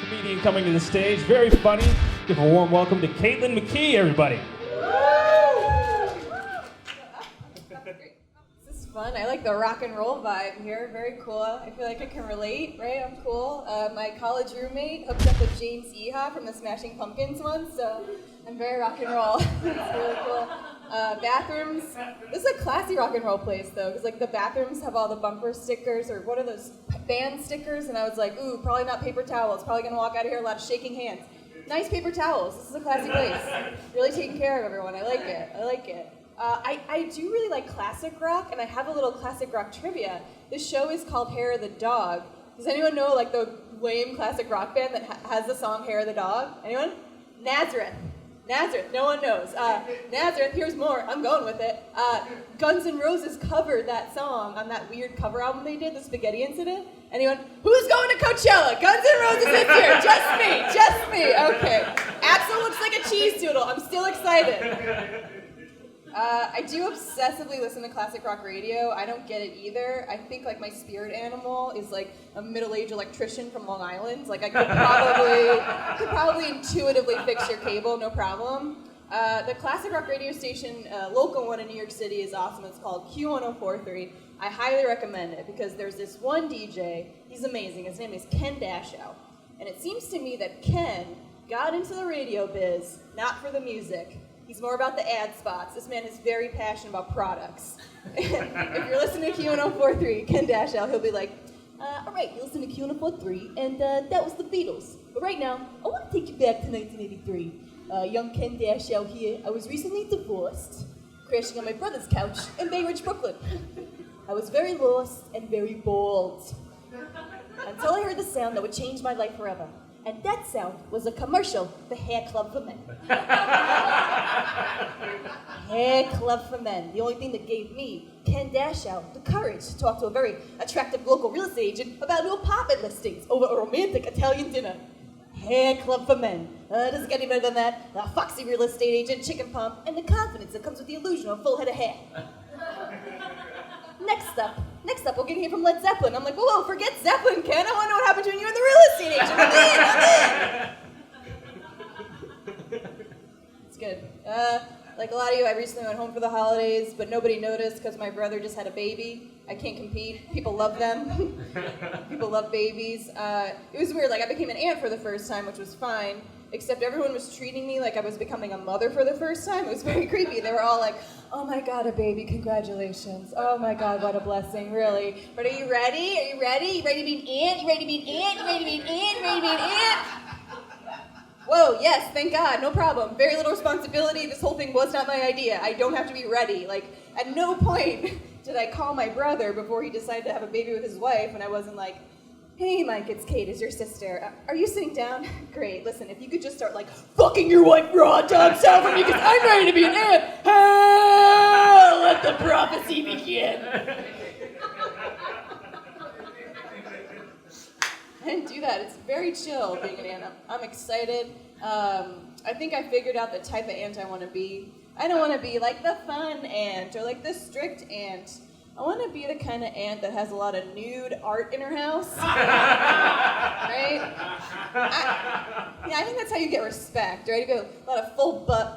Comedian coming to the stage, very funny. Give a warm welcome to McKee, everybody. This is fun. I like the rock and roll vibe here. Very cool. I feel like I can relate, right? I'm cool. My college roommate hooked up with James Yeehaw from the Smashing Pumpkins once, so I'm very rock and roll. It's really cool. Bathrooms. This is a classy rock and roll place, though, because like the bathrooms have all the bumper stickers, or what are those, band stickers? And I was like, ooh, probably not paper towels. Probably gonna walk out of here a lot of shaking hands. Nice paper towels. This is a classy place. Really taking care of everyone. I like it. I like it. I do really like classic rock, and I have a little classic rock trivia. This show is called Hair of the Dog. Does anyone know like the lame classic rock band that has the song Hair of the Dog? Anyone? Nazareth. Nazareth, no one knows. Nazareth, here's more, I'm going with it. Guns N' Roses covered that song on that weird cover album they did, the Spaghetti Incident. Anyone? Who's going to Coachella? Guns N' Roses is here, just me, okay. Axl looks like a cheese doodle, I'm still excited. I do obsessively listen to classic rock radio. I don't get it either. I think like my spirit animal is like a middle-aged electrician from Long Island. Like I could probably intuitively fix your cable, no problem. The classic rock radio station, local one in New York City, is awesome. It's called Q1043. I highly recommend it because there's this one DJ. He's amazing. His name is Ken Dashow. And it seems to me that Ken got into the radio biz not for the music. He's more about the ad spots. This man is very passionate about products. If you're listening to Q1043, Ken Dashow, he'll be like, all right, you listen to Q1043, and that was the Beatles. But right now, I want to take you back to 1983. Young Ken Dashow here. I was recently divorced, crashing on my brother's couch in Bay Ridge, Brooklyn. I was very lost and very bold, until I heard the sound that would change my life forever. And that sound was a commercial for Hair Club for Men. Hair Club for Men. The only thing that gave me, Ken Dashow, the courage to talk to a very attractive local real estate agent about new apartment listings over a romantic Italian dinner. Hair Club for Men. Doesn't get any better than that. A foxy real estate agent, chicken pump, and the confidence that comes with the illusion of a full head of hair. Next up, we're getting here from Led Zeppelin. I'm like, whoa, forget Zeppelin, Ken. I want to know what happened to when you were the real estate agent. I'm in. It's good. Like a lot of you, I recently went home for the holidays, but nobody noticed because my brother just had a baby. I can't compete. People love them. People love babies. It was weird. Like I became an aunt for the first time, which was fine. Except everyone was treating me like I was becoming a mother for the first time. It was very creepy. They were all like, oh my God, a baby, congratulations. Oh my God, what a blessing, really. But are you ready? Are you ready? You ready to be an aunt? You ready to be an aunt? You ready to be an aunt? You ready to be an aunt? Whoa, yes, thank God, no problem. Very little responsibility. This whole thing was not my idea. I don't have to be ready. Like, at no point did I call my brother before he decided to have a baby with his wife, and I wasn't like, hey, Mike, it's Kate, it's your sister. Are you sitting down? Great, listen, if you could just start, like, fucking your wife raw dog style for me, because I'm ready to be an aunt. Let the prophecy begin. I didn't do that. It's very chill being an aunt. I'm excited. I think I figured out the type of aunt I want to be. I don't want to be, like, the fun aunt or, like, the strict aunt. I want to be the kind of aunt that has a lot of nude art in her house, right? I think that's how you get respect, right? You go a lot of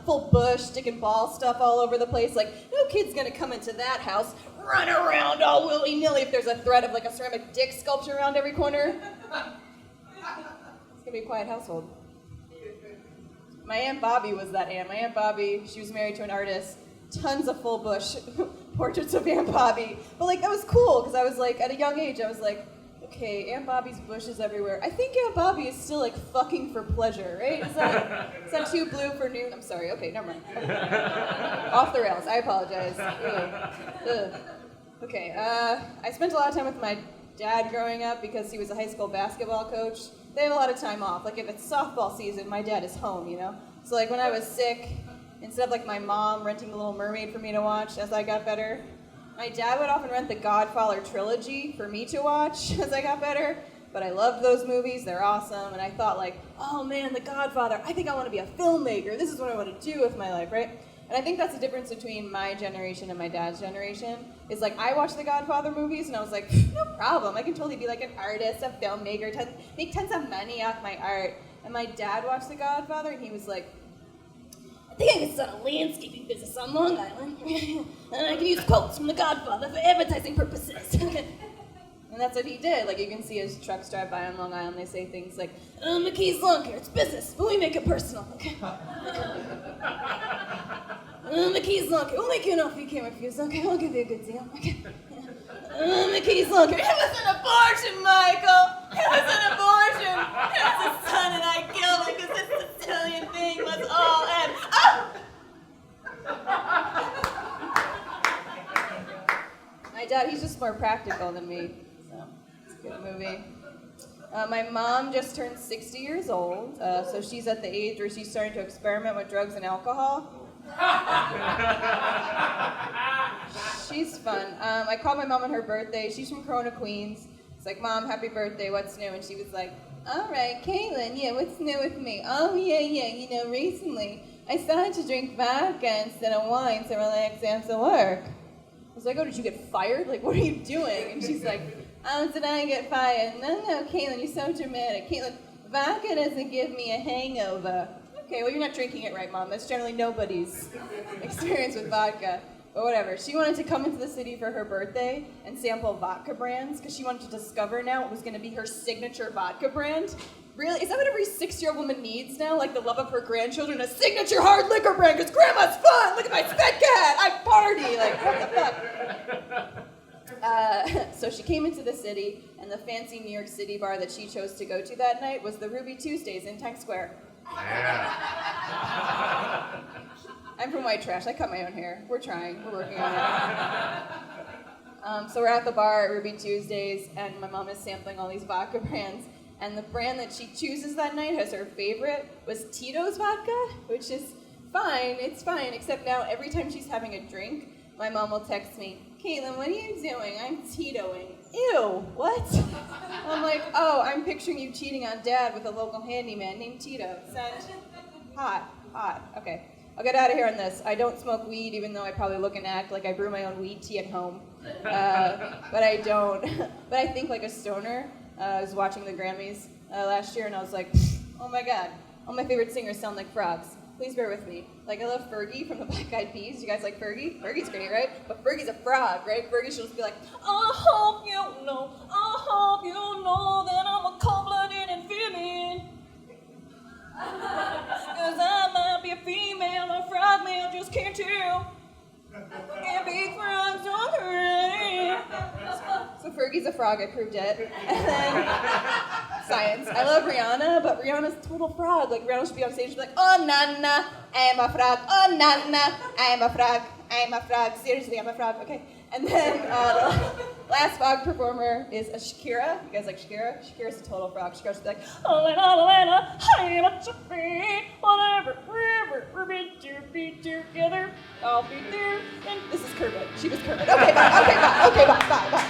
full bush, sticking ball stuff all over the place. Like, no kid's gonna come into that house, run around all willy-nilly if there's a thread of like a ceramic dick sculpture around every corner. It's gonna be a quiet household. My Aunt Bobby was that aunt. My Aunt Bobby, she was married to an artist. Tons of full bush portraits of Aunt Bobby. But like that was cool because I was like at a young age I was like, okay, Aunt Bobby's bush is everywhere. I think Aunt Bobby is still like fucking for pleasure, right? Is that too blue for new? I'm sorry. Okay, never mind. Off the rails. I apologize. Ugh. Okay. I spent a lot of time with my dad growing up because he was a high school basketball coach. They have a lot of time off. Like if it's softball season, my dad is home, you know. So like when I was sick. Instead of like my mom renting The Little Mermaid for me to watch as I got better, my dad would often rent the Godfather trilogy for me to watch as I got better. But I loved those movies, they're awesome, and I thought like, oh man, The Godfather, I think I want to be a filmmaker, this is what I want to do with my life, right? And I think that's the difference between my generation and my dad's generation. Is like, I watched the Godfather movies and I was like, no problem. I can totally be like an artist, a filmmaker, make tons of money off my art. And my dad watched the Godfather and he was like, I think I can start a landscaping business on Long Island. And I can use quotes from the Godfather for advertising purposes. And that's what he did. Like, you can see his trucks drive by on Long Island. They say things like, McKee's Lawn Care, it's business, but we make it personal. Okay. McKee's Lawn Care, we'll make you an offer you can't refuse. Okay, I'll give you a good deal. Okay. McKee's Lawn Care, it was an abortion, Michael. It was an abortion. It was a son and I killed it because this Sicilian thing was all and My dad, he's just more practical than me. So, it's a good movie. My mom just turned 60 years old, so she's at the age where she's starting to experiment with drugs and alcohol. She's fun. I called my mom on her birthday. She's from Corona, Queens. It's like, Mom, happy birthday, what's new? And she was like, all right, Caitlin, yeah, what's new with me? Oh, yeah, recently I started to drink vodka instead of wine to relax after work. I was like, oh, did you get fired? Like, what are you doing? And she's like, oh, did I get fired? No, Caitlin, you're so dramatic. Caitlin, vodka doesn't give me a hangover. Okay, well, you're not drinking it right, Mom. That's generally nobody's experience with vodka. But whatever. She wanted to come into the city for her birthday and sample vodka brands because she wanted to discover now what was going to be her signature vodka brand. Really? Is that what every 6-year-old woman needs now? Like the love of her grandchildren? A signature hard liquor brand because grandma's fun! Look at my spit cat! I party! Like, what the fuck? So she came into the city, and the fancy New York City bar that she chose to go to that night was the Ruby Tuesdays in Times Square. Yeah. I'm from white trash. I cut my own hair. We're trying. We're working on it. So we're at the bar at Ruby Tuesdays, and my mom is sampling all these vodka brands. And the brand that she chooses that night as her favorite was Tito's vodka, which is fine. It's fine, except now every time she's having a drink, my mom will text me, Caitlin, what are you doing? I'm Titoing. Ew, what? I'm like, oh, I'm picturing you cheating on Dad with a local handyman named Tito. Send. Hot. Okay. I'll get out of here on this. I don't smoke weed, even though I probably look and act like I brew my own weed tea at home. But I don't. But I think like a stoner. I was watching the Grammys last year, and I was like, oh my God, all my favorite singers sound like frogs. Please bear with me. Like, I love Fergie from the Black Eyed Peas. You guys like Fergie? Fergie's great, right? But Fergie's a frog, right? Fergie should just be like, I hope you know that I'm a cold-blooded amphibian. Because I might be a female, a frog male, just can't tell. And big frogs don't hurt. So Fergie's a frog, I proved it. And then science. I love Rihanna, but Rihanna's a total frog. Like, Rihanna should be on stage and be like, oh, Nana, I am a frog. Oh, Nana, I am a frog. I am a frog. Seriously, I'm a frog. Okay. And then the last frog performer is a Shakira. You guys like Shakira? Shakira's a total frog. Shakira should be like, oh, Lena, hey, what's your feet? Whatever, we're be together. I'll be there. And this is Kermit. She was Kermit. Okay, bye.